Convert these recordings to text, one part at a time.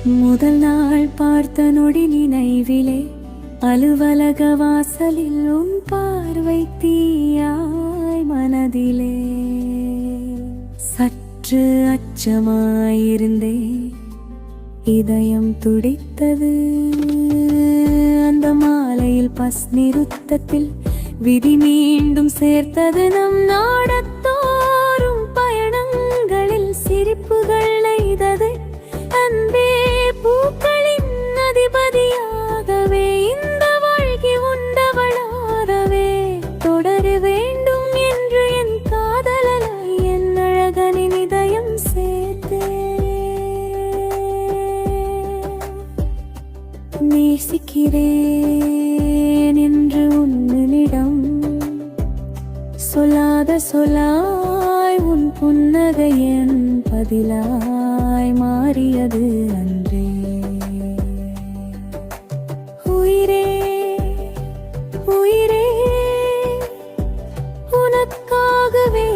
முதல் நாள் பார்த்த நொடி நினைவிலே அலுவலக வாசலில் உன் பார்வை தீயாய் மனதிலே சற்று அச்சமாயிருந்தே இதயம் துடித்தது. அந்த மாலையில் பஸ் நிறுத்தத்தில் விதி மீண்டும் சேர்த்தது. நம் நாடத்தோறும் பயணங்களில் சிரிப்புகள் நெய்தது. அன்பே பூக்களின் அதிபதியாகவே இந்த வாழ்க்கை உண்டவளாகவே தொடர வேண்டும் என்று என் காதலலை என் அழகனின் இதயம் சேர்த்தே. நேசிக்கிறேன் என்று உன்னிடம் சொல்லாத சொல்லாய் உன் புன்னகை என் பதிலாய் மாறியது அன்றே. உயிரே உயிரே உனக்காகவே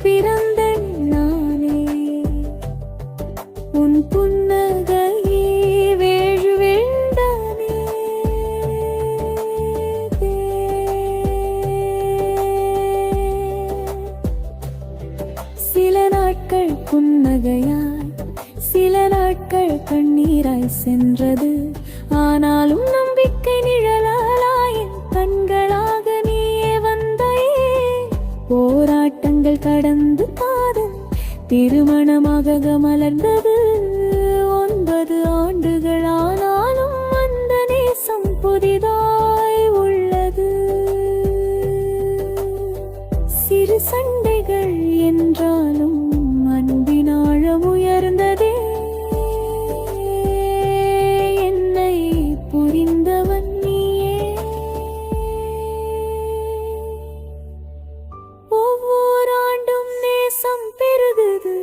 பிறந்தேன் நானே. உன் புன்னகையே வேழு வேண்டானே. சில நாட்கள் புன்னகையாய் சில நாட்கள் கண்ணீராய் சென்றது. ஆனாலும் நம்பிக்கை நிழலாய் என் கண்களாக நீயே வந்தாயே. போராட்டங்கள் கடந்து காதல் திருமணமாக மலர்ந்தது. 9 ஆண்டுகள் ஆனாலும் அந்த நேசம் புதிதாய் உள்ளது. சிறு சண்டைகள் என்றாலும் அன்பின் ஆழம் உயர்ந்ததே. என்னை புரிந்தவன் நீயே. ஒவ்வொரு ஆண்டும் நேசம் பெருகுது.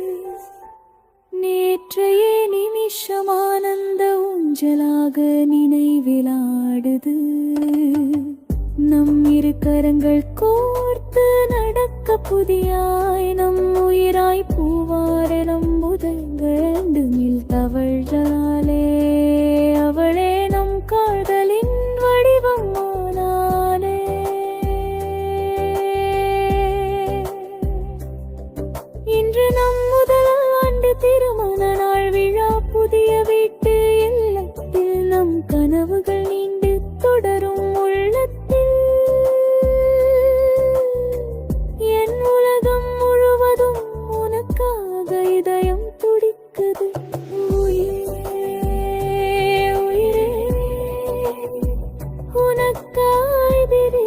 நேற்றைய நிமிஷம் ஆனந்த ஊஞ்சலாக நினைவிலாடுது. நம் இரு கரங்கள் கோர்த்து நடக்க புதியாய் நம் உயிராய் பூவாரெலம் புதங்கள் தவழ்ந்தாலே அவளே நம் காதலின் வடிவம் ஆனாலே. இன்று நம் முதல் ஆண்டு திருமண நாள் விழா. புதிய வீட்டு இல்லத்தில் நம் கனவுகள் நீண்டு தொடரும் உள்ளத்தில். என் உலகம் முழுவதும் உனக்காக இதயம் துடிக்குது. உயிரே உயிரே உனக்காய் திரே